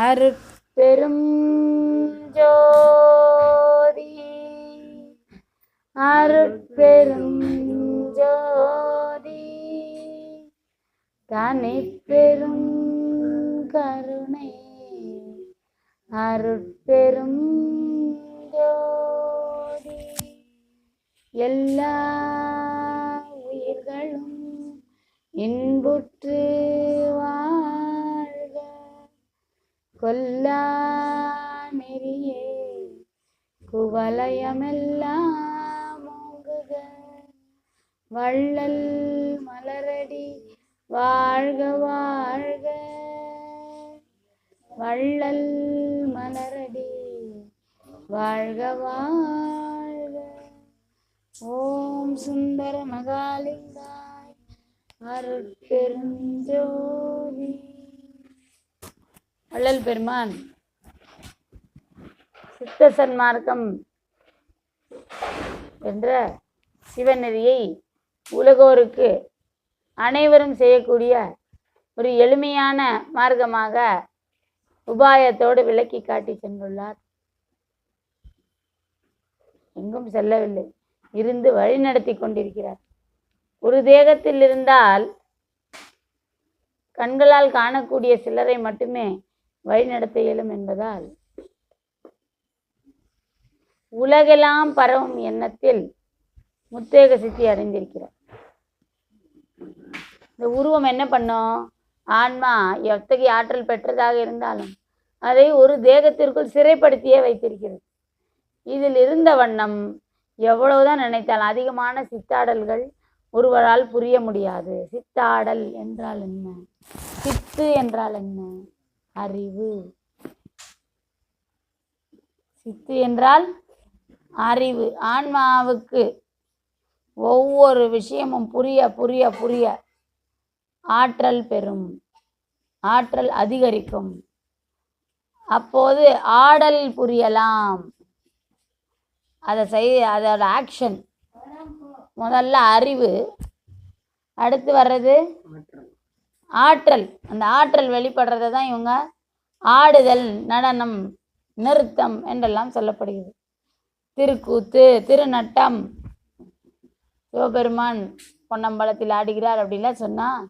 அருட்பெரும் ஜோதி அருட்பெரும் ஜோதி தனிப்பெரும் கருணை அருட்பெரும் ஜோதி எல்லா உயிர்களும் இன்புற்று வாழ்க கொல்லா நெறியே குவலயமெல்லாம் ஓங்குக வள்ளல் மலரடி வாழ்க வாழ்க வள்ளல் மலரடி வாழ்க வாழ்க. ஓம் சுந்தர மகாலிங்காய் அருட்பெருஞ்சோதி. வள்ளல் பெருமான் சித்த சன்மார்க்கம் என்ற சிவநெறியை உலகோருக்கு அனைவரும் செய்யக்கூடிய ஒரு எளிமையான மார்க்கமாக உபாயத்தோடு விளக்கி காட்டி சென்றுள்ளார். எங்கும் செல்லவில்லை, இருந்து வழி நடத்தி கொண்டிருக்கிறார். ஒரு தேகத்தில் இருந்தால் கண்களால் காணக்கூடிய சிலரை மட்டுமே வழிநடத்த இயலும் என்பதால் உலகெல்லாம் பரவும் எண்ணத்தில் முத்தேக சித்தி அடைந்திருக்கிறார். இந்த உருவம் என்ன பண்ணும்? ஆன்மா எத்தகைய ஆற்றல் பெற்றதாக இருந்தாலும் அதை ஒரு தேகத்திற்குள் சிறைப்படுத்தியே வைத்திருக்கிறது. இதில் இருந்த வண்ணம் எவ்வளவுதான் நினைத்தால் அதிகமான சித்தாடல்கள் ஒருவரால் புரிய முடியாது. சித்தாடல் என்றால் என்ன? சித்து என்றால் என்ன? அறிவு. சித்து என்றால் அறிவு. ஆன்மாவுக்கு ஒவ்வொரு விஷயமும் புரிய புரிய புரிய ஆற்றல் பெறும், ஆற்றல் அதிகரிக்கும். அப்போது ஆடல் புரியலாம். அதோட ஆக்ஷன் முதல்ல அறிவு, அடுத்து வர்றது ஆற்றல். அந்த ஆற்றல் வெளிப்படுறதை தான் இவங்க ஆடுதல், நடனம், நிறுத்தம் என்றெல்லாம் சொல்லப்படுகிறது. திருக்கூத்து, திருநட்டம். சிவபெருமான் பொன்னம்பலத்தில் ஆடுகிறார் அப்படிலாம் சொன்னால்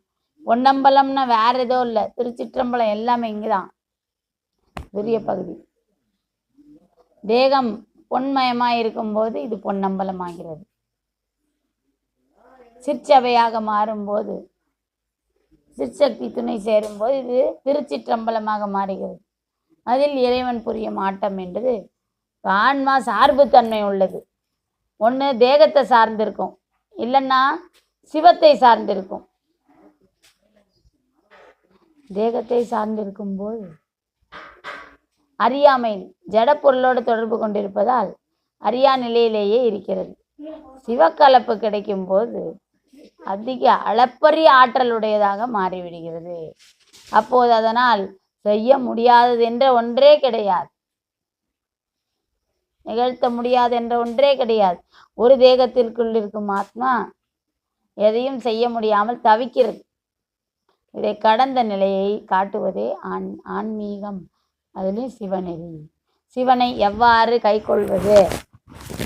பொன்னம்பலம்னா வேற ஏதோ இல்லை, திருச்சிற்றம்பலம் எல்லாமே இங்கே தான் பெரிய பகுதி. தேகம் பொன்மயமாக இருக்கும்போது இது பொன்னம்பலம் ஆகிறது. சிற்சபையாக மாறும்போது, சிற்சக்தி துணை சேரும்போது இது திருச்சிற்றம்பலமாக மாறுகிறது. அதில் இறைவன் புரியும் ஆட்டம் என்பது ஆன்மா சார்பு தன்மை உள்ளது. ஒன்று தேகத்தை சார்ந்திருக்கும், இல்லைன்னா சிவத்தை சார்ந்திருக்கும். தேகத்தை சார்ந்திருக்கும் போது அறியாமை ஜட பொருளோடு தொடர்பு கொண்டிருப்பதால் அறியா நிலையிலேயே இருக்கிறது. சிவக்கலப்பு கிடைக்கும் போது அதிக அளப்பரிய ஆற்றலுடையதாக மாறிவிடுகிறது. அப்போது அதனால் செய்ய முடியாதது என்ற ஒன்றே கிடையாது, நிகழ்த்த முடியாது என்ற ஒன்றே கிடையாது. ஒரு தேகத்திற்குள் இருக்கும் ஆத்மா எதையும் செய்ய முடியாமல் தவிக்கிறது. இதை கடந்த நிலையை காட்டுவதே ஆன்மீகம், அதிலும் சிவநெறி. சிவனை எவ்வாறு கைக்கொள்வது,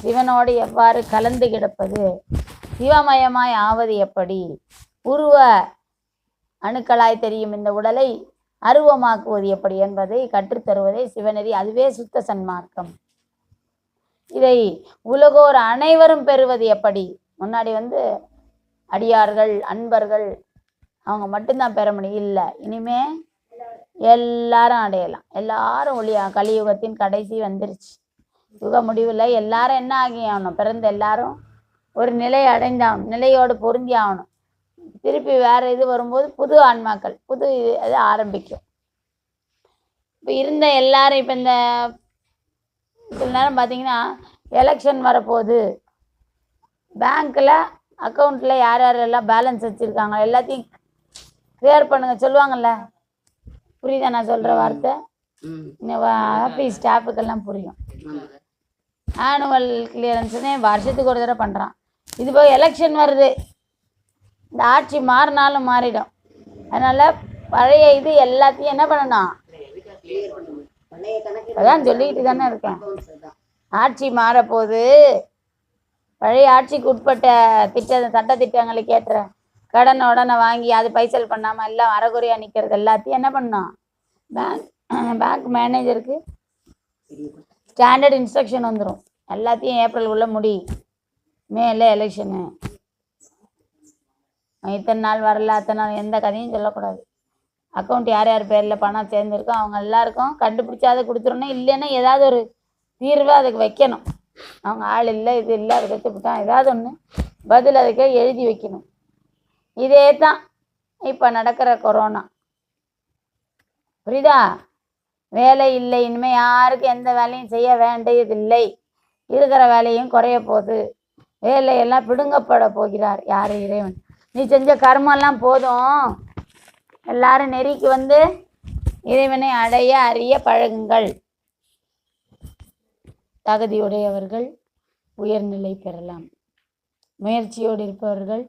சிவனோடு எவ்வாறு கலந்து கிடப்பது, சிவமயமாய் ஆவது எப்படி, உருவ அணுக்களாய் தெரியும் இந்த உடலை அருவமாக்குவது எப்படி என்பதை கற்றுத்தருவதே சிவநெறி. அதுவே சுத்த சன்மார்க்கம். இதை உலகோர் அனைவரும் பெறுவது எப்படி? முன்னாடி அடியார்கள், அன்பர்கள் அவங்க மட்டும்தான் பெற முடியும். இல்லை, இனிமே எல்லாரும் அடையலாம். எல்லாரும் ஒளியா. கலியுகத்தின் கடைசி வந்துருச்சு. யுக முடிவில் எல்லாரும் என்ன ஆகி ஆகணும்? பிறந்த எல்லாரும் ஒரு நிலை அடைந்தாகணும், நிலையோடு பொருந்தி ஆகணும். திருப்பி வேற இது வரும்போது புது ஆன்மாக்கள், புது இது ஆரம்பிக்கும். இப்போ இருந்த எல்லாரும் இப்போ இந்த சில நேரம் பார்த்தீங்கன்னா எலெக்ஷன் வரப்போகுது, பேங்க்கில் அக்கௌண்ட்டில் யார் யாரெல்லாம் பேலன்ஸ் வச்சுருக்காங்க எல்லாத்தையும் கிளியர் பண்ணுங்க சொல்லுவாங்கள்ல. புரியுதா நான் சொல்கிற வார்த்தை? ஆஃபீஸ் ஸ்டாஃபுக்கெல்லாம் புரியும். ஆனுவல் கிளியரன்ஸ்னே வருஷத்துக்கு ஒரு தடவை பண்ணுறான். இது போய் எலெக்ஷன் வருது, இந்த ஆட்சி மாறினாலும் மாறிடும். அதனால் பழைய இது எல்லாத்தையும் என்ன பண்ணணும்? அதான் சொல்லிட்டு தானே இருக்கேன். ஆட்சி மாறப்போகுது. பழைய ஆட்சிக்கு உட்பட்ட சட்ட திட்டங்களுக்கு ஏற்ற கடனை உடனே வாங்கி அது பைசல் பண்ணாமல் எல்லாம் அறகுறையாக நிற்கிறது எல்லாத்தையும் என்ன பண்ணோம், பேங்க் மேனேஜருக்கு ஸ்டாண்டர்ட் இன்ஸ்ட்ரக்ஷன் வந்துடும். எல்லாத்தையும் ஏப்ரலுக்குள்ளே முடி, மேல எலெக்ஷனு, இத்தனை நாள் வரல அத்தனை நாள் எந்த கதையும் சொல்லக்கூடாது. அக்கௌண்ட் யார் யார் பேரில் பணம் சேர்ந்துருக்கோ அவங்க எல்லாருக்கும் கண்டுபிடிச்சி அதை கொடுத்துடணும். இல்லைன்னா ஏதாவது ஒரு தீர்வை அதுக்கு வைக்கணும். அவங்க ஆள் இல்லை இது இல்லை அதை வச்சுக்கிட்டான் ஏதாவது ஒன்று பதில் அதுக்கு எழுதி வைக்கணும். இதே தான் இப்போ நடக்கிற கொரோனா. புரியுதா? வேலை இல்லை, இனிமேல் யாருக்கும் எந்த வேலையும் செய்ய வேண்டியதில்லை, இருக்கிற வேலையும் குறைய போகுது, வேலையெல்லாம் பிடுங்கப்பட போகிறார் யார்? இறைவன். நீ செஞ்ச கர்மெல்லாம் போதும், எல்லாரும் நெறிக்கு வந்து இறைவனை அடைய அறிய பழகுங்கள். தகுதியுடையவர்கள் உயர்நிலை பெறலாம், முயற்சியோடு இருப்பவர்கள்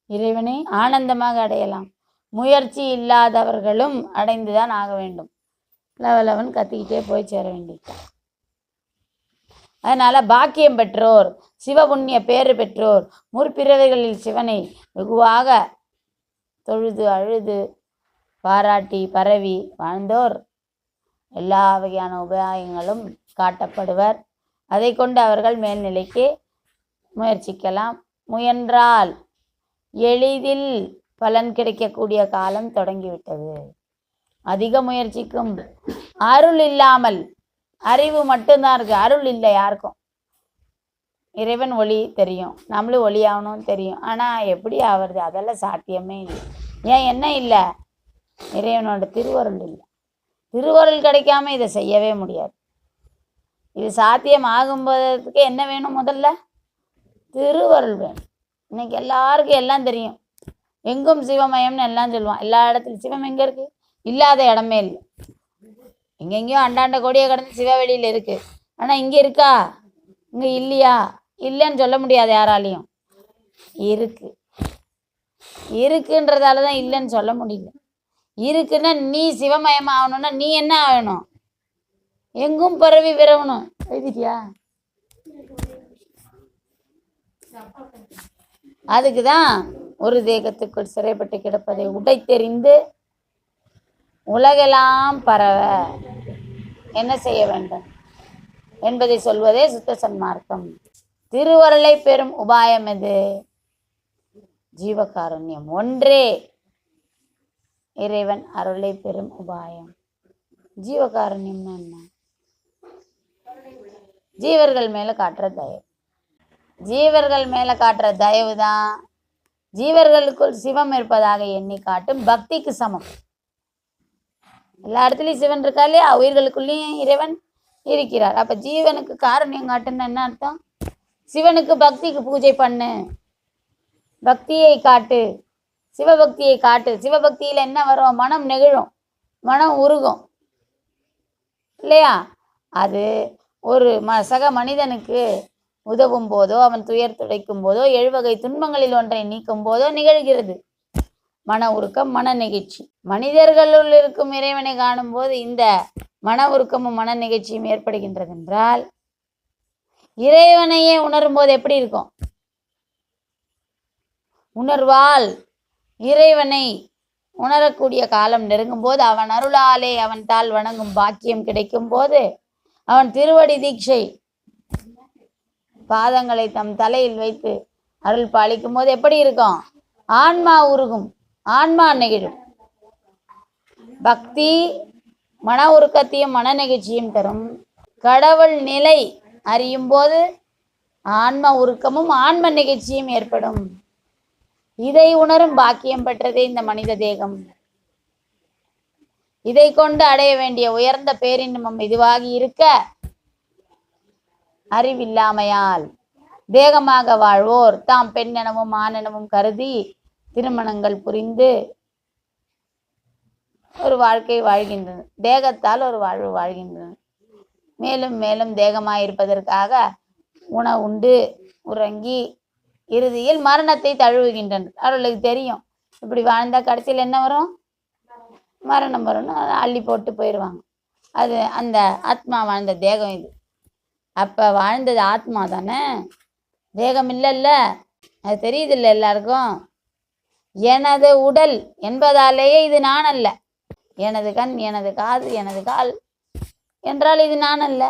இறைவனை ஆனந்தமாக அடையலாம், முயற்சி இல்லாதவர்களும் அடைந்துதான் ஆக வேண்டும். லெவலவன் கத்திக்கிட்டே போய் சேர வேண்டியது. அதனால பாக்கியம் பெற்றோர், சிவபுண்ணிய பேறு பெற்றோர், முற்பிறவைகளில் சிவனை வெகுவாக தொழுது அழுது பாராட்டி பரவி வாழ்ந்தோர் எல்லா வகையான உபாயங்களும் காட்டப்படுவர். அதை கொண்டு அவர்கள் மேல்நிலைக்கு முயற்சிக்கலாம். முயன்றால் எளிதில் பலன் கிடைக்கக்கூடிய காலம் தொடங்கிவிட்டது. அதிக முயற்சிக்கும் அருள் இல்லாமல் அறிவு மட்டும்தான் இருக்குது, அருள் இல்லை யாருக்கும். இறைவன் ஒளி தெரியும், நம்மளும் ஒளி ஆகணும்னு தெரியும், ஆனால் எப்படி ஆகிறது? அதெல்லாம் சாத்தியமே இல்லை. ஏன் என்ன இல்லை? இறைவனோட திருவருள் இல்லை. திருவருள் கிடைக்காம இதை செய்யவே முடியாது. இது சாத்தியம் ஆகும்போதுக்கு என்ன வேணும்? முதல்ல திருவருள் வேணும். இன்னைக்கு எல்லாருக்கும் எல்லாம் தெரியும், எங்கும் சிவமயம்னு எல்லாம் சொல்லுவான். எல்லா இடத்துலையும் சிவம் எங்கே இருக்குது? இல்லாத இடமே இல்லை. எங்கெங்கேயோ அண்டாண்ட கோடியை கடந்து சிவவெளியில் இருக்குது, ஆனால் இங்கே இருக்கா? இங்கே இல்லையா? இல்லைன்னு சொல்ல முடியாது யாராலையும். இருக்குன்றதால தான் இல்லைன்னு சொல்ல முடியல. இருக்குன்னா நீ சிவமயம் ஆகணும்னா நீ என்ன ஆகணும்? எங்கும் பரவி விரவணும். எழுதிட்டியா? அதுக்குதான் ஒரு தேகத்துக்குள் சிறைப்பட்டு கிடப்பதை உடைத்தெறிந்து உலகெல்லாம் பரவ என்ன செய்ய வேண்டும் என்பதை சொல்வதே சுத்த சன்மார்க்கம். திருவருளை பெறும் உபாயம் எது? ஜீவகாருண்யம் ஒன்றே இறைவன் அருளை பெறும் உபாயம். ஜீவகாருண்யம்னா என்ன? ஜீவர்கள் மேல காட்டுற தயவு. ஜீவர்கள் மேல காட்டுற தயவு தான் ஜீவர்களுக்குள் சிவம் இருப்பதாக எண்ணி காட்டும் பக்திக்கு சமம். எல்லா இடத்துலையும் சிவன் இருக்கா இல்லையா? உயிர்களுக்குள்ளேயும் இறைவன் இருக்கிறார். அப்ப ஜீவனுக்கு காருண்யம் காட்டுன்னு என்ன அர்த்தம்? சிவனுக்கு பக்திக்கு பூஜை பண்ணு, பக்தியை காட்டு, சிவபக்தியை காட்டு. சிவபக்தியில என்ன வரும்? மனம் நெகிழும், மனம் உருகும் இல்லையா? அது ஒரு சக மனிதனுக்கு உதவும் போதோ, அவன் துயர் துடைக்கும் போதோ, 7 வகை துன்பங்களில் ஒன்றை நீக்கும் போதோ நிகழ்கிறது மன உருக்கம், மன நெகிழ்ச்சி. மனிதர்களுள் இருக்கும் இறைவனை காணும் போது இந்த மன உருக்கமும் மன நிகழ்ச்சியும் ஏற்படுகின்றது என்றால், இறைவனையே உணரும் போது எப்படி இருக்கும்? உணர்வால் இறைவனை உணரக்கூடிய காலம் நெருங்கும் போது, அவன் அருளாலே அவன் தாள் வணங்கும் பாக்கியம் கிடைக்கும் போது, அவன் திருவடி தீட்சை பாதங்களை தம் தலையில் வைத்து அருள் பாலிக்கும் போது எப்படி இருக்கும்? ஆன்மா உருகும், ஆன்மா நெகிழும். பக்தி மன உருக்கத்தையும் மன நெகிழ்ச்சியும் தரும். கடவுள் நிலை அறியும் போது ஆன்ம உருக்கமும் ஆன்ம நெகிழ்ச்சியும் ஏற்படும். இதை உணரும் பாக்கியம் பெற்றதே இந்த மனித தேகம். இதை கொண்டு அடைய வேண்டிய உயர்ந்த பேரின்பம் இதுவாகி இருக்க, அறிவில்லாமையால் தேகமாக வாழ்வோர் தாம் பெண் எனவும் ஆண் எனவும் கருதி திருமணங்கள் புரிந்து ஒரு வாழ்க்கை வாழ்கின்றனர். தேகத்தால் ஒரு வாழ்வு வாழ்கின்றனர். மேலும் மேலும் தேகமாயிருப்பதற்காக உணவுண்டு உறங்கி இறுதியில் மரணத்தை தழுவுகின்றனர். அவர்களுக்கு தெரியும், இப்படி வாழ்ந்தா கடைசியில் என்ன வரும்? மரணம் வரும்னு அள்ளி போட்டு போயிடுவாங்க. அது அந்த ஆத்மா வாழ்ந்த தேகம் இது. அப்போ வாழ்ந்தது ஆத்மா தானே, தேகம் இல்லைல்ல, அது தெரியுதில்ல எல்லாருக்கும். எனது உடல் என்பதாலேயே இது நான் அல்ல. எனது கண், எனது காது, எனது கால் என்றால் இது நான் அல்ல.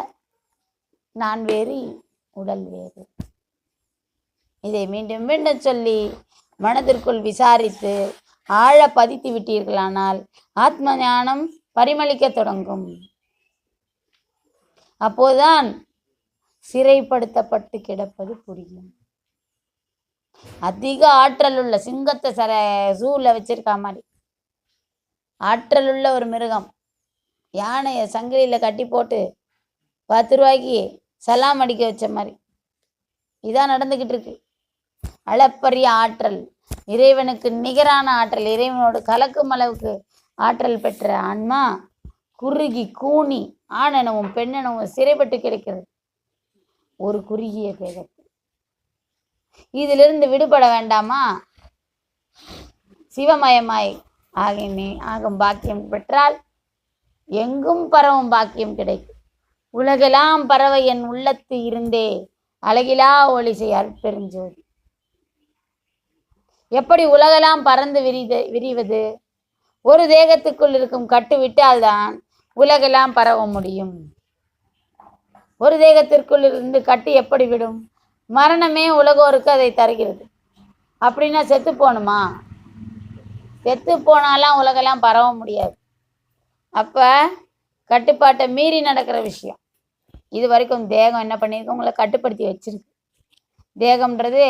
நான் வேறு, உடல் வேறு. இதை மீண்டும் மீண்டும் சொல்லி மனதிற்குள் விசாரித்து ஆழ பதித்து விட்டீர்களானால் ஆத்ம ஞானம் பரிமளிக்க தொடங்கும். அப்போதுதான் சிறைப்படுத்தப்பட்டு கிடப்பது புரியும். அதிக ஆற்றல் உள்ள சிங்கத்தை ஜூல வச்சிருக்கா மாதிரி ஆற்றல் உள்ள ஒரு மிருகம் யானையை சங்கிலியில கட்டி போட்டு 10 ரூபாய்க்கு சலாம் அடிக்க வச்ச மாதிரி இதான் நடந்துகிட்டு இருக்கு. அளப்பரிய ஆற்றல், இறைவனுக்கு நிகரான ஆற்றல், இறைவனோடு கலக்கும் அளவுக்கு ஆற்றல் பெற்ற ஆன்மா குறுகி கூனி ஆணெனவும் பெண்ணெனவும் சிறைப்பட்டு கிடைக்கிறது ஒரு குறுகிய பேதத்தில். இதிலிருந்து விடுபட வேண்டாமா? சிவமயமாய் ஆகும் பாக்கியம் பெற்றால் எங்கும் பரவும் பாக்கியம் கிடைக்கும். உலகெல்லாம் பறவை என் உள்ளத்து இருந்தே அழகிலா ஒளிசை அற்பெருஞ்சோதி. எப்படி உலகெல்லாம் பறந்து விரிவது? ஒரு தேகத்துக்குள் இருக்கும் கட்டு விட்டால்தான் உலகெல்லாம் பரவ முடியும். ஒரு தேகத்திற்குள் இருந்து கட்டு எப்படி விடும்? மரணமே உலகோருக்கு அதை தருகிறது. அப்படின்னா செத்து போகணுமா? செத்து போனாலாம் உலகெல்லாம் பரவ முடியாது. அப்போ கட்டுப்பாட்டை மீறி நடக்கிற விஷயம். இது வரைக்கும் தேகம் என்ன பண்ணியிருக்கு? உங்களை கட்டுப்படுத்தி வச்சிருக்கு. தேகம்ன்றது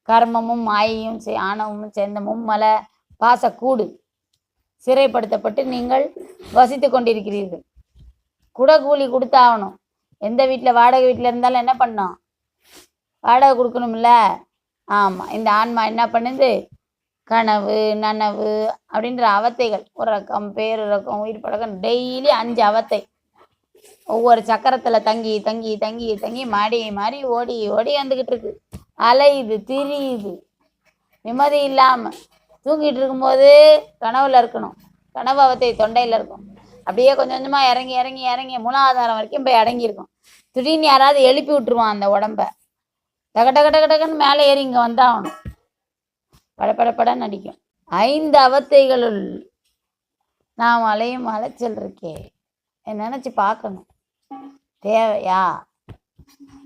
கர்மமும் மாயையும் ஆணவமும் சேர்ந்தமும் மலை பாசக்கூடு சிறைப்படுத்தப்பட்டு நீங்கள் வசித்து கொண்டிருக்கிறீர்கள். கூலி கொடுத்தாகணும். எந்த வீட்டில் வாடகை வீட்டில் இருந்தாலும் என்ன பண்ணோம்? வாடகை கொடுக்கணும்ல. ஆமாம், இந்த ஆன்மா என்ன பண்ணுது? கனவு நனவு அப்படின்ற அவத்தைகள், ஒரு ரக்கம் பேரு ரக்கம் உயிர் பழக்கம், டெய்லி 5 அவத்தை ஒவ்வொரு சக்கரத்தில் தங்கி தங்கி தங்கி தங்கி மாடி மாறி ஓடி ஓடி வந்துக்கிட்டு இருக்கு. அலையுது, திரியுது, நிம்மதி இல்லாமல். தூங்கிட்டு இருக்கும்போது கனவுல இருக்கணும், கனவு அவத்தை தொண்டையில் இருக்கும். அப்படியே கொஞ்சம் கொஞ்சமாக இறங்கி இறங்கி இறங்கி மூலாதாரம் வரைக்கும் போய் அடங்கியிருக்கும். திடீர்னு யாராவது எழுப்பி விட்டுருவான் அந்த உடம்ப. டக டக டக டகன்னு மேலே ஏறி இங்கே வந்தாகணும். படப்படப்படன்னு அடிக்கும். 5 அவத்தைகளுள் நாம் அலையும் அலைச்சல் இருக்கே, நினச்சி பார்க்கணும். தேவையா?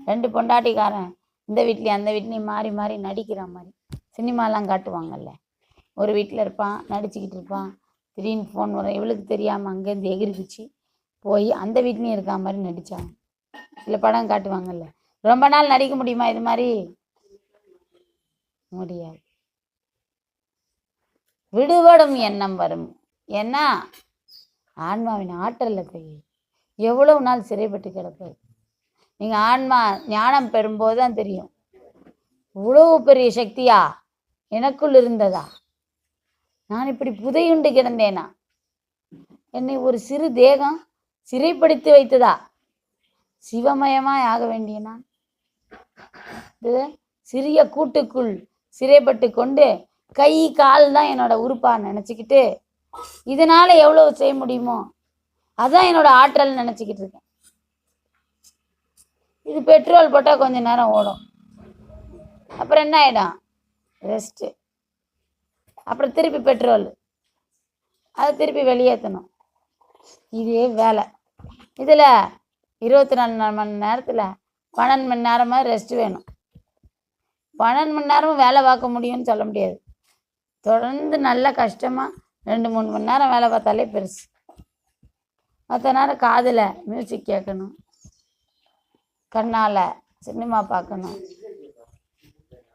2 பொண்டாட்டிக்காரன் இந்த வீட்லேயும் அந்த வீட்லேயும் மாறி மாறி நடிக்கிற மாதிரி சினிமாலாம் காட்டுவாங்கல்ல. ஒரு வீட்டில் இருப்பான், நடிச்சுக்கிட்டு இருப்பான். திடீர்னு ஃபோன் வரும், இவளுக்கு தெரியாமல் அங்கேருந்து எகிரிக்குச்சு போய் அந்த வீட்லேயும் இருக்கா மாதிரி நடித்தாங்க. இல்லை படம் காட்டுவாங்கல்ல. ரொம்ப நாள் நடிக்க முடியுமா இது மாதிரி? முடியாது. விடுபடும் எண்ணம் வரும். ஏன்னா ஆன்மாவின் ஆற்றலில் தெரியும் எவ்வளவு நாள் சிறைப்பட்டு கிடப்பது. நீங்கள் ஆன்மா ஞானம் பெறும்போது தான் தெரியும், இவ்வளவு பெரிய சக்தியா எனக்குள் இருந்ததா, நான் இப்படி புதையுண்டு கிடந்தேனா, என்னை ஒரு சிறு தேகம் சிறைப்படுத்தி வைத்ததா, சிவமயமாய் ஆக வேண்டிய நான் சிறிய கூட்டுக்குள் சிறைப்பட்டு கொண்டு கை கால் தான் என்னோட உறுப்பா நினச்சிக்கிட்டு இதனால எவ்வளவு செய்ய முடியுமோ அதான் என்னோட ஆற்றல் நினச்சிக்கிட்டு இருக்கேன். இது பெட்ரோல் போட்டால் கொஞ்ச நேரம் ஓடும், அப்புறம் என்ன ஆகிடும்? ரெஸ்ட்டு. அப்புறம் திருப்பி பெட்ரோல், அதை திருப்பி வெளியேற்றணும். இதே வேலை. இதில் 24 மணி நேரத்தில் 12 மணி நேரமாக ரெஸ்ட் வேணும். 12 மணி நேரமும் வேலை பார்க்க முடியும்னு சொல்ல முடியாது. தொடர்ந்து நல்ல கஷ்டமாக 2-3 மணி நேரம் வேலை பார்த்தாலே பெருசு. மற்ற நேரம் காதில் மியூசிக் கேட்கணும், கண்ணால் சினிமா பார்க்கணும்,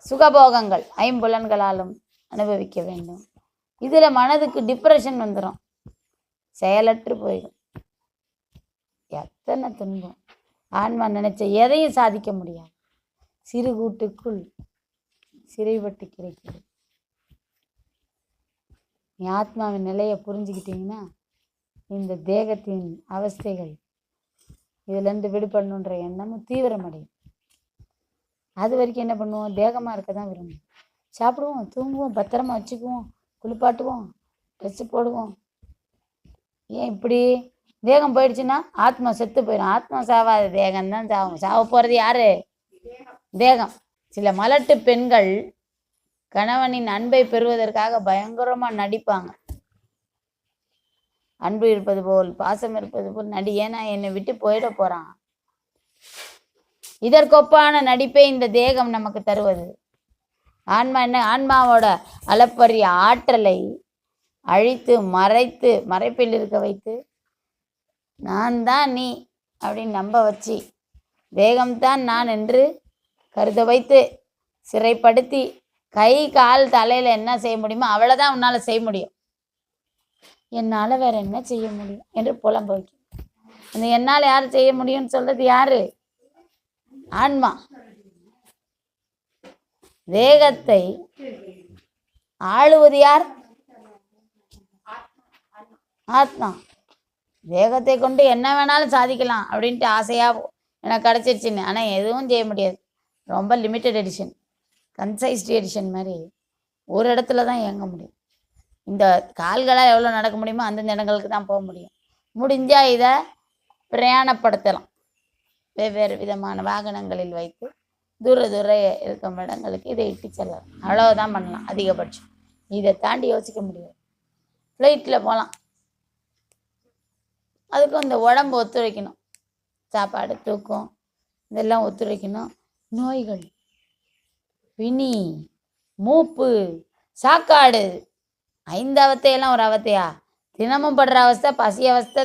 சுகபோகங்கள் 5 புலன்களாலும் அனுபவிக்க வேண்டும். இதில் மனதுக்கு டிப்ரெஷன் வந்துடும், செயலற்று போயிடும். எத்தனை துன்பம்! ஆன்மா நினைச்ச எதையும் சாதிக்க முடியாது. சிறு கூட்டுக்குள் சிறைப்பட்டு கிடைக்கிறது. நீ ஆத்மாவின் நிலையை புரிஞ்சுக்கிட்டீங்கன்னா இந்த தேகத்தின் அவஸ்தைகள் இதுலேருந்து விடுபடணுன்ற எண்ணமும் தீவிரமடையும். அது வரைக்கும் என்ன பண்ணுவோம்? தேகமாக இருக்க தான் விரும்புவோம். சாப்பிடுவோம், தூங்குவோம், பத்திரமா வச்சுக்குவோம், குளிப்பாட்டுவோம், ட்ரெஸ்ஸு போடுவோம். ஏன் இப்படி தேகம் போயிடுச்சுன்னா ஆத்மா செத்து போயிடும். ஆத்மா சாவாது, தேகம்தான் சாவும். சாவ போகிறது யாரு? தேகம். சில மலட்டு பெண்கள் கணவனின் அன்பை பெறுவதற்காக பயங்கரமாக நடிப்பாங்க. அன்பு இருப்பது போல், பாசம் இருப்பது போல் நடி. ஏன்னா என்னை விட்டு போயிட போகிறான். இதற்கொப்பான நடிப்பை இந்த தேகம் நமக்கு தருவது. ஆன்மா என்ன? ஆன்மாவோட அளப்பரிய ஆற்றலை அழித்து மறைத்து, மறைப்பில் இருக்க வைத்து, நான் தான் நீ அப்படின்னு நம்ப வச்சு, தேகம்தான் நான் என்று கருத வைத்து, சிறைப்படுத்தி, கை கால் தலையில் என்ன செய்ய முடியுமோ அவ்வளோதான் உன்னால் செய்ய முடியும், என்னால் வேற என்ன செய்ய முடியும் என்று புலம்ப வைக்கும். அந்த என்னால் யார் செய்ய முடியும்னு சொல்றது யாரு? ஆன்மா. தேகத்தை ஆளுவது யார்? ஆத்மா. தேகத்தை கொண்டு என்ன வேணாலும் சாதிக்கலாம் அப்படின்ட்டு ஆசையாக எனக்கு கிடச்சிருச்சுன்னு, ஆனால் எதுவும் செய்ய முடியாது. ரொம்ப லிமிட்டட் எடிஷன், கன்சைஸ்டு எடிஷன் மாதிரி ஒரு இடத்துல தான் இயங்க முடியும். இந்த கால்களால் எவ்வளோ நடக்க முடியுமோ அந்தந்த இடங்களுக்கு தான் போக முடியும். முடிஞ்சால் இதை பிரயாணப்படுத்தலாம், வெவ்வேறு விதமான வாகனங்களில் வைத்து தூர தூர இருக்கும் இடங்களுக்கு இதை இட்டு செல்லலாம். அவ்வளோதான் பண்ணலாம் அதிகபட்சம். இதை தாண்டி யோசிக்க முடியாது. ஃப்ளைட்டில் போகலாம், அதுக்கும் இந்த உடம்பு ஒத்துழைக்கணும். சாப்பாடு, தூக்கம் இதெல்லாம் ஒத்துழைக்கணும். நோய்கள், பிணி, மூப்பு, சாக்காடு, 5 அவத்தையெல்லாம் ஒரு அவத்தையா? தினமும் படுற அவஸ்தை, பசி அவஸ்தை,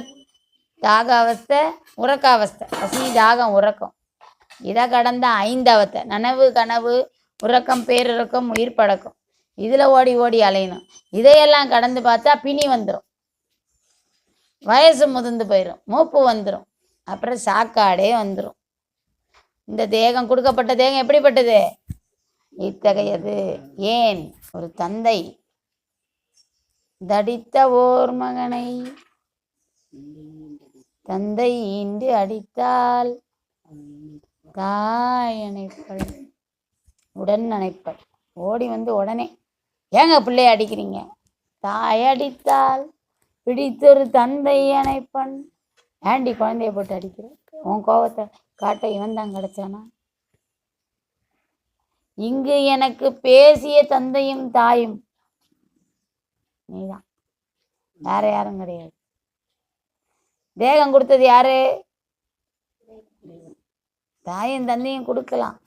தாக அவஸ்தை, உறக்க அவஸ்தை. பசி, தாகம், உறக்கம், இதை கடந்த 5 அவத்தை. நனவு, கனவு, உறக்கம், பேருறக்கம், உயிர் பழக்கம். இதில் ஓடி ஓடி அலையணும். இதையெல்லாம் கடந்து பார்த்தா பிணி வந்துடும், வயசு முதிர்ந்து போயிடும், மூப்பு வந்துடும், அப்புறம் சாக்காடே வந்துடும். இந்த தேகம், கொடுக்கப்பட்ட தேகம் எப்படிப்பட்டது? இத்தகையது. ஏன்? ஒரு தந்தை தடித்த ஓர் மகனை தந்தை ஈண்டு அடித்தால் தாய் அணைப்பள், உடன் அணைப்பள். ஓடி வந்து உடனே, ஏங்க பிள்ளைய அடிக்கிறீங்க? தாய் அடித்தால் பிடித்தொரு தந்தை அணைப்பன். ஏண்டி குழந்தைய போட்டு அடிக்கிற? உன் கோபத்தை காட்ட இவன் தான் கிடைச்சானா? இங்கு எனக்கு பேசிய தந்தையும் தாயும் நீதான், வேற யாரும் கிடையாது. தேகம் கொடுத்தது யாரு? தாயும் தந்தையும் கொடுக்கலாம்.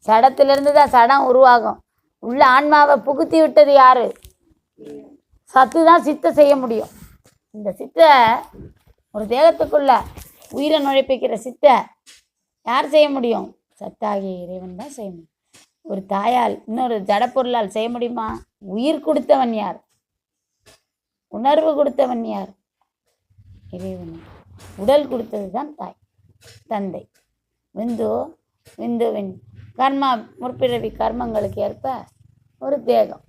சடத்திலிருந்து தான் சடம் உருவாகும். உள்ள ஆன்மாவை புகுத்தி விட்டது யாரு? சத்து தான் சித்தை செய்ய முடியும். இந்த சித்தை, ஒரு தேகத்துக்குள்ள உயிரை நுழைப்பிக்கிற சித்தை யார் செய்ய முடியும்? சத்தாகிய இறைவன் தான் செய்ய முடியும். ஒரு தாயால், இன்னொரு ஜடப்பொருளால் செய்ய முடியுமா? உயிர் கொடுத்தவன் யார்? உணர்வு கொடுத்தவன் யார்? இறைவன். உடல் கொடுத்தது தான் தாய், தந்தை. விந்துவின் கர்மா, முற்பிறவி கர்மங்களுக்கு ஏற்ப ஒரு தேகம்,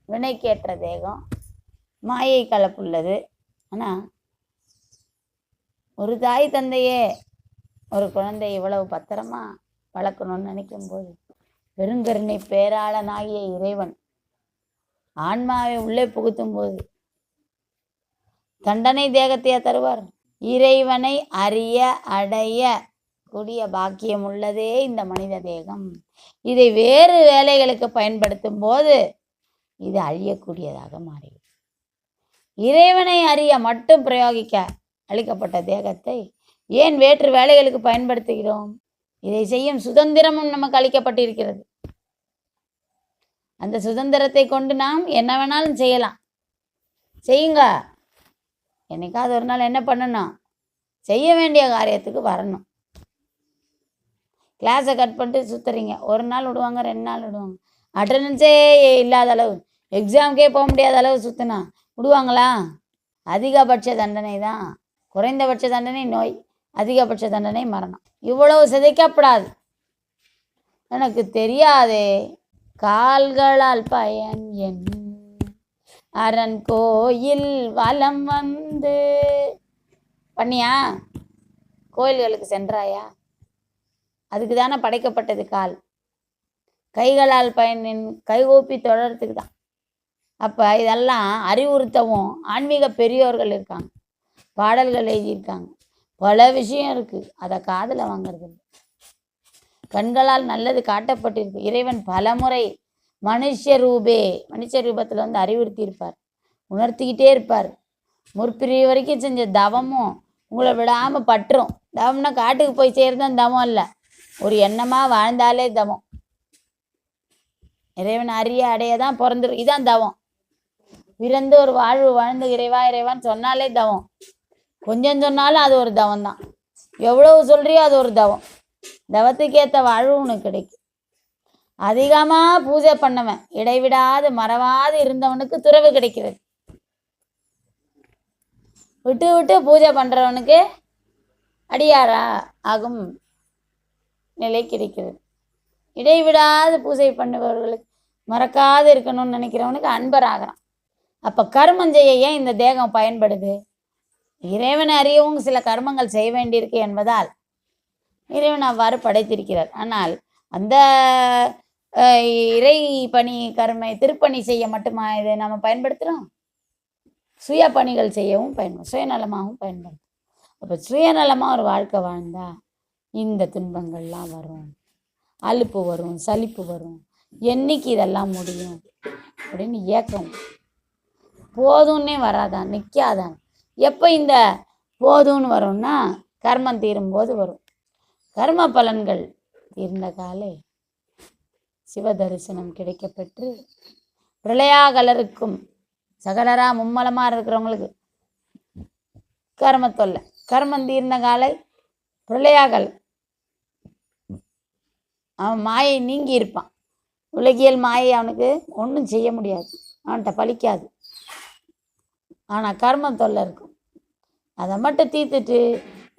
வினைக்கேற்ற தேகம், மாயை கலப்புள்ளது. ஆனால் ஒரு தாய் தந்தையே ஒரு குழந்தை இவ்வளவு பத்திரமா வளர்க்கணும்னு நினைக்கும்போது, பெருங்கருணை பேராளனாகிய இறைவன் ஆன்மாவை உள்ளே புகுத்தும் போது தண்டனை தேகத்தையா தருவார்? இறைவனை அறிய அடைய கூடிய பாக்கியம் உள்ளதே இந்த மனித தேகம். இதை வேறு வேலைகளுக்கு பயன்படுத்தும் போது இது அழியக்கூடியதாக மாறிவிடும். இறைவனை அறிய மட்டும் பிரயோகிக்க அளிக்கப்பட்ட தேகத்தை ஏன் வேற்று வேலைகளுக்கு பயன்படுத்துகிறோம்? இதை செய்யும் சுதந்திரமும் நமக்கு அளிக்கப்பட்டிருக்கிறது. அந்த சுதந்திரத்தை கொண்டு நாம் என்ன வேணாலும் செய்யலாம். செய்யுங்க. என்னைக்காவது ஒரு நாள் என்ன பண்ணணும்? செய்ய வேண்டிய காரியத்துக்கு வரணும். கிளாஸை கட் பண்ணிட்டு சுற்றுறீங்க, ஒரு நாள் விடுவாங்க, 2 நாள் விடுவாங்க. அட்டண்டன்ஸே இல்லாத அளவு, எக்ஸாமுக்கே போக முடியாத அளவு சுற்றினா விடுவாங்களா? அதிகபட்ச தண்டனை தான். குறைந்தபட்ச தண்டனை நோய், அதிகபட்ச தண்டனை மரணம். இவ்வளவு சிதைக்கப்படாது. எனக்கு தெரியாதே கால்களால் பயன் என் அரண் கோயில் வலம் வந்து. பண்ணியா? கோயில்களுக்கு சென்றாயா? அதுக்கு தானே படைக்கப்பட்டது கால். கைகளால் பயனின் கைகூப்பி தொடர்றதுக்கு தான். அப்போ இதெல்லாம் அறிவுறுத்தவும் ஆன்மீக பெரியோர்கள் இருக்காங்க. பாடல்கள் எழுதியிருக்காங்க. பல விஷயம் இருக்குது, அதை காதில் வாங்கிறது இல்லை. கண்களால் நல்லது காட்டப்பட்டிருக்கு. இறைவன் பலமுறை மனுஷ ரூபத்தில் வந்து அறிவுறுத்தி இருப்பார், உணர்த்திக்கிட்டே இருப்பார். முற்பிரிவு வரைக்கும் செஞ்ச தவமும் உங்களை விடாமல் பற்றும். தவம்னா காட்டுக்கு போய் சேர்தான் தவம் இல்லை, ஒரு எண்ணமாக வாழ்ந்தாலே தவம். இறைவன் அறிய அடைய தான் பிறந்துடும், இதான் தவம். பிறந்து ஒரு வாழ்வு வாழ்ந்து இறைவா இறைவான்னு சொன்னாலே தவம். கொஞ்சம் சொன்னாலும் அது ஒரு தவம் தான். எவ்வளவு சொல்றியோ அது ஒரு தவம். தவத்துக்கேற்ற வாழ்வு உனக்கு கிடைக்கும். அதிகமாக பூஜை பண்ணவன், இடைவிடாது மறவாது இருந்தவனுக்கு துறவு கிடைக்கிறது. விட்டு விட்டு பூஜை பண்ணுறவனுக்கு அடியாரா ஆகும் நிலை கிடைக்கிறது. இடைவிடாது பூஜை பண்ணுபவர்களுக்கு, மறக்காது இருக்கணும்னு நினைக்கிறவனுக்கு அன்பர் ஆகிறான். அப்போ கர்மம் செய்ய ஏன் இந்த தேகம் பயன்படுது? இறைவனை அறியவும் சில கர்மங்கள் செய்ய வேண்டியிருக்கு என்பதால் இறைவன் அவ்வாறு படைத்திருக்கிறார். ஆனால் அந்த இறை பணி கர்மை திருப்பணி செய்ய மட்டுமா இதை நம்ம பயன்படுத்துகிறோம்? சுய பணிகள் செய்யவும் சுயநலமாகவும் பயன்படுத்தும். அப்போ சுயநலமாக ஒரு வாழ்க்கை வாழ்ந்தா இந்த துன்பங்கள்லாம் வரும், அலுப்பு வரும், சலிப்பு வரும். என்னைக்கு இதெல்லாம் முடியும் அப்படின்னு ஏக்கம். போதும்னே வராதான், நிற்காதான். எப்போ இந்த போதும்னு வரும்னா கர்மம் தீரும்போது வரும். கர்ம பலன்கள் தீர்ந்த காலே சிவ தரிசனம் கிடைக்கப்பெற்று பிரளயாகலருக்கும் சகலரா மும்மலமாக இருக்கிறவங்களுக்கு கர்ம தொல்லை, கர்மம் தீர்ந்த காலை பிரளயாகல் அவன் மாயை நீங்கி இருப்பான். உலகியல் மாயை அவனுக்கு ஒன்றும் செய்ய முடியாது, அவன்கிட்ட பலிக்காது. ஆனால் கர்மம் தொல்லை இருக்கும், அதை மட்டும் தீர்த்துட்டு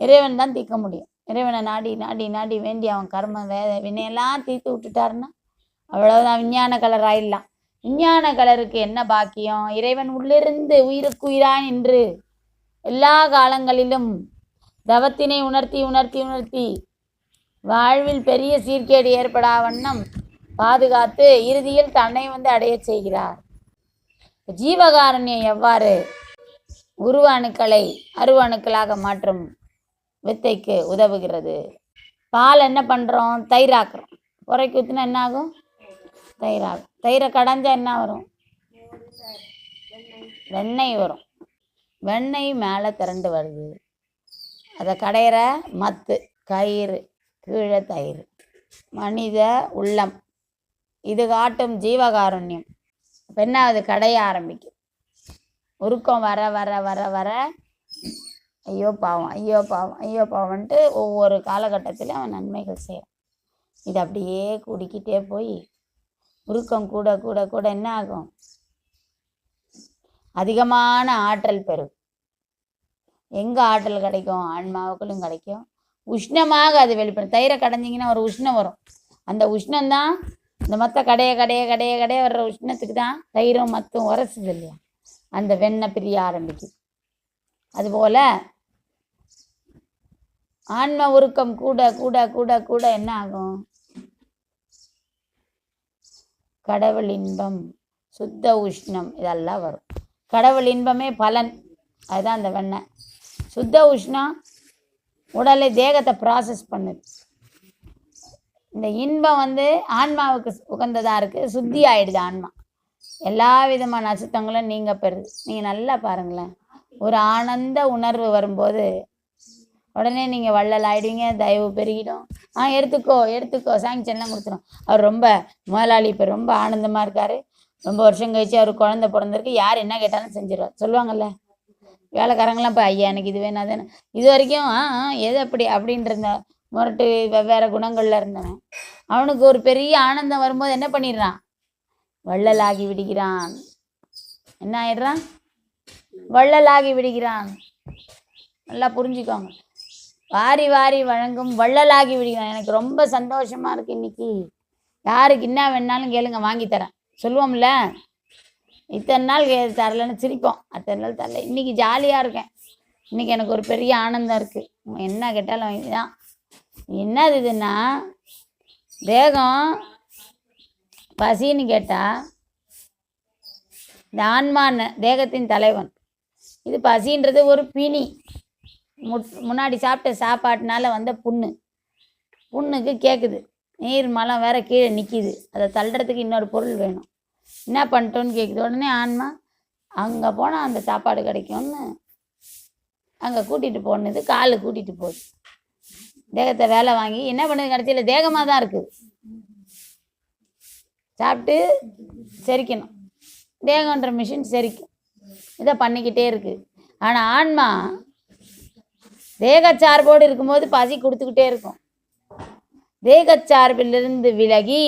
இறைவன் தான் தீர்க்க முடியும். இறைவனை நாடி நாடி நாடி வேண்டி அவன் கர்ம வினையெல்லாம் தீர்த்து விட்டுட்டாருன்னா அவ்வளவுதான், விஞ்ஞான கலர் ஆயிடலாம். விஞ்ஞான கலருக்கு என்ன பாக்கியம்? இறைவன் உள்ளிருந்து உயிருக்குயிராய் நின்று எல்லா காலங்களிலும் தவத்தினை உணர்த்தி உணர்த்தி உணர்த்தி வாழ்வில் பெரிய சீர்கேடு ஏற்படா வண்ணம் பாதுகாத்து இறுதியில் தன்னை வந்து அடைய செய்கிறார். ஜீவகாருண்யம் எவ்வாறு உருவ அணுக்களை அருவ அணுக்களாக மாற்றும் வித்தைக்கு உதவுகிறது? பால் என்ன பண்ணுறோம்? தயிராக்குறோம். உரைக்கு ஊற்றினா என்ன ஆகும்? தயிராகும். தயிரை கடைஞ்சா என்ன வரும்? வெண்ணெய் வரும். வெண்ணெய் மேலே திரண்டு வருது, அதை கடையிற மத்து கயிறு, கீழே தயிர். மனித உள்ளம் இது காட்டும் ஜீவகாருண்யம். பெண்ணாவது கடைய ஆரம்பிக்கும். உருக்கம் வர வர வர வர ஐயோ பாவம் ஐயோ பாவம் ஐயோ பாவம்ன்ட்டு ஒவ்வொரு காலகட்டத்திலும் அவன் நன்மைகள் செய்கிறான். இது அப்படியே கூடிக்கிட்டே போய் உருக்கம் கூட கூட கூட என்ன ஆகும்? அதிகமான ஆற்றல் பெறும். எங்கே ஆற்றல் கிடைக்கும்? ஆன்மாவுக்குள்ளும் கிடைக்கும். உஷ்ணமாக அது வெளிப்படும். தயிரை கடைஞ்சிங்கன்னா ஒரு உஷ்ணம் வரும். அந்த உஷ்ணம்தான் இந்த மற்ற கடைய கடைய கடைய கடைய வர்ற உஷ்ணத்துக்கு தான் தயிரும் மத்தும் உரசுது இல்லையா, அந்த வெண்ணெய் பிரிய ஆரம்பிக்குது. அதுபோல் ஆன்ம உருக்கம் கூட கூட கூட கூட என்ன ஆகும்? கடவுள் இன்பம், சுத்த உஷ்ணம் இதெல்லாம் வரும். கடவுள் இன்பமே பலன், அதுதான் அந்த வெண்ணெய். சுத்த உஷ்ணம் உடலை தேகத்தை ப்ராசஸ் பண்ணுது. இந்த இன்பம் வந்து ஆன்மாவுக்கு உகந்ததாக இருக்குது, சுத்தி ஆயிடுது ஆன்மா. எல்லா விதமான அசுத்தங்களும் நீங்கள் பெறுது. நீங்கள் நல்லா பாருங்களேன், ஒரு ஆனந்த உணர்வு வரும்போது உடனே நீங்கள் வள்ளல் ஆகிடுவீங்க, தயவு பெருகிடும். எடுத்துக்கோ எடுத்துக்கோ சாங்ஷன்லாம் கொடுத்துரும். அவர் ரொம்ப முதலாளி, இப்போ ரொம்ப ஆனந்தமாக இருக்கார், ரொம்ப வருஷம் கழிச்சு அவர் குழந்தை பிறந்திருக்கு, யார் என்ன கேட்டாலும் செஞ்சிடுவார் சொல்லுவாங்கள்ல. வேலைக்காரங்களாம் இப்போ ஐயா எனக்கு இது வேணும் அது வேணும். இது வரைக்கும் எது அப்படி அப்படின்ற இந்த முரட்டு வெவ்வேறு குணங்களில் இருந்தவன் அவனுக்கு ஒரு பெரிய ஆனந்தம் வரும்போது என்ன பண்ணிடுறான்? வள்ளலாகி விடுகிறான். என்ன ஆயிடுறான்? வள்ளலாகி விடுகிறான். நல்லா புரிஞ்சுக்கோங்க. வாரி வாரி வழங்கும் வள்ளலாகி விடுகிறான். எனக்கு ரொம்ப சந்தோஷமாக இருக்குது. இன்னைக்கு யாருக்கு என்ன வேணாலும் கேளுங்க, வாங்கி தரேன் சொல்லுவோம்ல. இத்தனை நாள் தரலன்னு சிரிப்போம், அத்தனை நாள் தரல. இன்றைக்கி ஜாலியாக இருக்கேன், இன்றைக்கி எனக்கு ஒரு பெரிய ஆனந்தம் இருக்குது, என்ன கேட்டாலும் வாங்கி தான். என்னது இதுன்னா, தேகம் பசின்னு கேட்டால் இந்த ஆன்மான தேகத்தின் தலைவன் இது பசின்றது ஒரு பிணி. முன்னாடி சாப்பிட்ட சாப்பாட்டுனால வந்த புண்ணுக்கு கேட்குது. நீர் மலம் வேற கீழே நிற்கிது, அதை தள்ளுறதுக்கு இன்னொரு பொருள் வேணும். என்ன பண்ணிட்டோன்னு கேட்குது. உடனே ஆன்மா அங்கே போனால் அந்த சாப்பாடு கிடைக்கும்னு அங்கே கூட்டிகிட்டு போனது, காலு கூட்டிகிட்டு போகுது. தேகத்தை வேலை வாங்கி என்ன பண்ணுது, கடைசியில் தேகமாக தான் இருக்குது. சாப்பிட்டு செரிக்கணும், தேகன்ற மிஷின் செரிக்கும், இதை பண்ணிக்கிட்டே இருக்குது. ஆனால் ஆன்மா தேகச்சார்போடு இருக்கும்போது பசி கொடுத்துக்கிட்டே இருக்கும். தேகச்சார்பிலிருந்து விலகி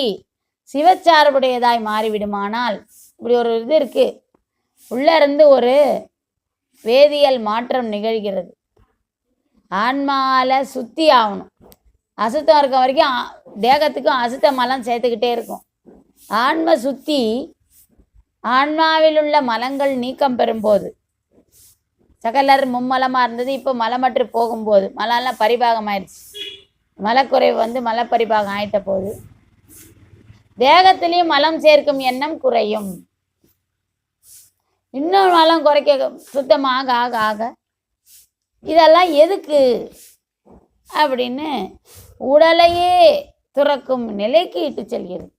சிவச்சார்புடையதாய் மாறிவிடுமானால், இப்படி ஒரு இது இருக்குது, உள்ளே இருந்து ஒரு வேதியியல் மாற்றம் நிகழ்கிறது. ஆன்மாவில் சுத்தி ஆகணும். அசுத்தம் இருக்க வரைக்கும் தேகத்துக்கும் அசுத்த மலம் சேர்த்துக்கிட்டே இருக்கும். ஆன்ம சுத்தி, ஆன்மாவில் உள்ள மலங்கள் நீக்கம் பெறும்போது, சகலர் மும்மலமாக இருந்தது இப்போ மலமற்று போகும்போது, மலம்லாம் பரிபாகம் ஆயிடுச்சு, மலக்குறைவு வந்து மலப்பரிபாகம் ஆயிட்ட போது தேகத்திலையும் மலம் சேர்க்கும் எண்ணம் குறையும். இன்னொரு மலம் குறைக்க சுத்தமாக ஆக ஆக இதெல்லாம் எதுக்கு அப்படின்னு உடலையே துறக்கும் நிலைக்கு இட்டு செல்கிறது.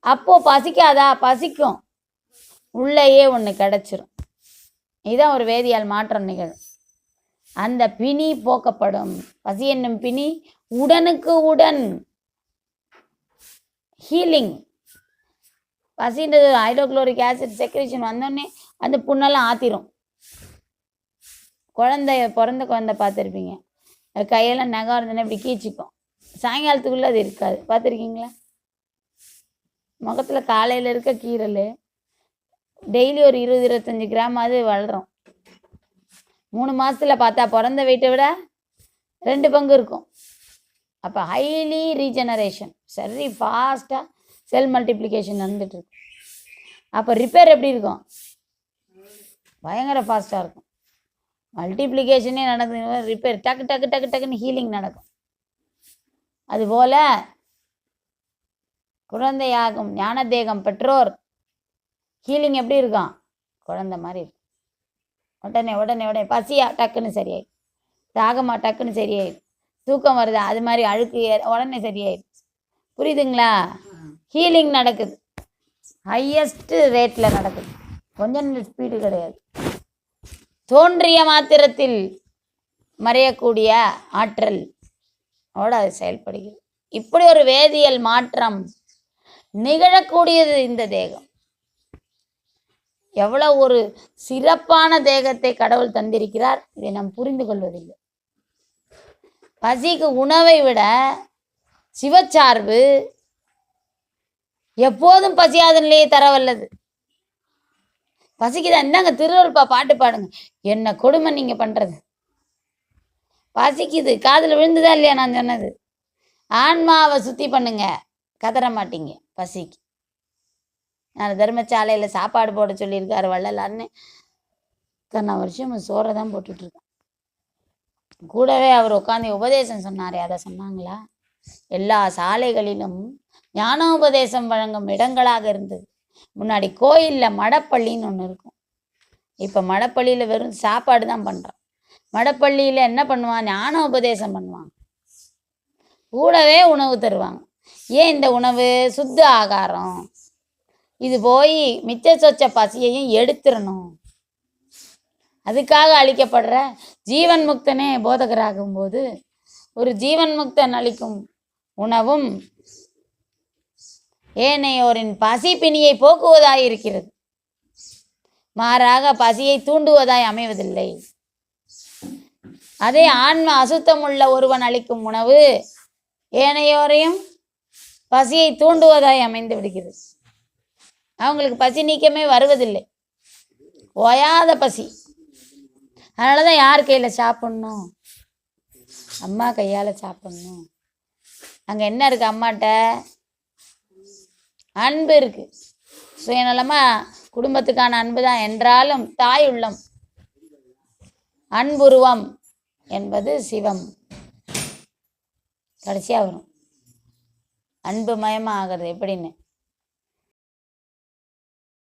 அப்போ பசிக்காதா? பசிக்கும், உள்ளேயே ஒன்று கிடச்சிரும். இதுதான் ஒரு வேதியியல் மாற்றம் நிகழும். அந்த பிணி போக்கப்படும். பசி என்னும் பிணி உடனுக்கு உடன் ஹீலிங். பசின்றது ஹைட்ரோக்ளோரிக் ஆசிட் செக்ரேஷன் வந்தோடனே அந்த புண்ணெல்லாம் ஆற்றிரும். பிறந்த குழந்தை பார்த்துருப்பீங்க, கையெல்லாம் நகம் இருந்ததுன்னா இப்படி கீச்சிக்கும், சாயங்காலத்துக்குள்ளே அது இருக்காது. பார்த்துருக்கீங்களா? முகத்தில் காலையில் இருக்க கீரல் டெய்லி ஒரு 20-25 கிராம் அது வளரும். 3 மாதத்தில் பார்த்தா பிறந்த வெயிட்டை விட 2 பங்கு இருக்கும். அப்போ ஹைலி ரீஜெனரேஷன், சரி ஃபாஸ்ட்டாக செல் மல்டிப்ளிகேஷன் நடந்துட்டுருக்கு. அப்போ ரிப்பேர் எப்படி இருக்கும்? பயங்கர ஃபாஸ்ட்டாக இருக்கும். மல்டிப்ளிகேஷனே நடக்குது, ரிப்பேர் டக்கு டக்கு டக்கு டக்குன்னு ஹீலிங் நடக்கும். அதுபோல் குழந்தையாகும் ஞான தேகம் பெற்றோர் ஹீலிங் எப்படி இருக்கும்? குழந்தை மாதிரி இருக்கும். உடனே உடனே உடனே பசியா டக்குன்னு சரியாயிடும், தாகமா டக்குன்னு சரியாயிடும், தூக்கம் வருதா அது மாதிரி அழுக்கு உடனே சரியாயிடும். புரியுதுங்களா? ஹீலிங் நடக்குது, ஹையஸ்ட் ரேட்டில் நடக்குது, கொஞ்சம் ஸ்பீடு கிடையாது. தோன்றிய மாத்திரத்தில் மறையக்கூடிய ஆற்றல் அது செயல்படுகிறது. இப்படி ஒரு வேதியியல் மாற்றம் நிகழக்கூடியது இந்த தேகம். எவ்வளவு ஒரு சிறப்பான தேகத்தை கடவுள் தந்திருக்கிறார், இதை நாம் புரிந்து கொள்வதில்லை. பசிக்கு உணவை விட சிவச்சார்பு எப்போதும் பசியாத நிலையை தரவல்லது. பசிக்குதான், இந்தாங்க திருவருப்பா பாட்டு பாடுங்க. என்ன கொடுமை நீங்க பண்றது. பசிக்குது, காதில் விழுந்துதா இல்லையா நான் சொன்னது? ஆன்மாவை சுத்தி பண்ணுங்க, கதற மாட்டீங்க பசிக்கு. நான் தர்மசாலையில் சாப்பாடு போட சொல்லியிருக்காரு வள்ளலார்னு இத்தனை வருஷம் சோறை தான் போட்டுட்ருக்கேன். கூடவே அவர் உட்காந்து உபதேசம் சொன்னாரே, அதை சொன்னாங்களா? எல்லா சாலைகளிலும் ஞானோபதேசம் வழங்கும் இடங்களாக இருந்தது. முன்னாடி கோயிலில் மடப்பள்ளின்னு ஒன்று இருக்கும். இப்போ மடப்பள்ளியில் வெறும் சாப்பாடு தான் பண்ணுறோம். மடப்பள்ளியில் என்ன பண்ணுவான்? ஞானோபதேசம் பண்ணுவாங்க, கூடவே உணவு தருவாங்க. ஏன் இந்த உணவு? சுத்த ஆகாரம். இது போய் மிச்ச சொச்ச பசியையும் எடுத்துடணும். அதுக்காக அளிக்கப்படுற ஜீவன் முக்தனே போதகராகும் போது ஒரு ஜீவன் முக்தன் அளிக்கும் உணவும் ஏனையோரின் பசி பிணியை போக்குவதாய் இருக்கிறது, மாறாக பசியை தூண்டுவதாய் அமைவதில்லை. அதே ஆன்ம அசுத்தமுள்ள ஒருவன் அளிக்கும் உணவு ஏனையோரையும் பசியை தூண்டுவதாய் அமைந்து விடுகிறது. அவங்களுக்கு பசி நீக்கமே வருவதில்லை, ஓயாத பசி. அதனாலதான் யார் கையில சாப்பிடணும்? அம்மா கையால சாப்பிடணும். அங்க என்ன இருக்கு? அம்மாட்ட அன்பு இருக்கு, சுயநலமா குடும்பத்துக்கான அன்பு தான். என்றாலும் தாய் உள்ளம், அன்புருவம் என்பது சிவம் கடைசியா வரும். அன்பு மயமா ஆகிறது எப்படின்னு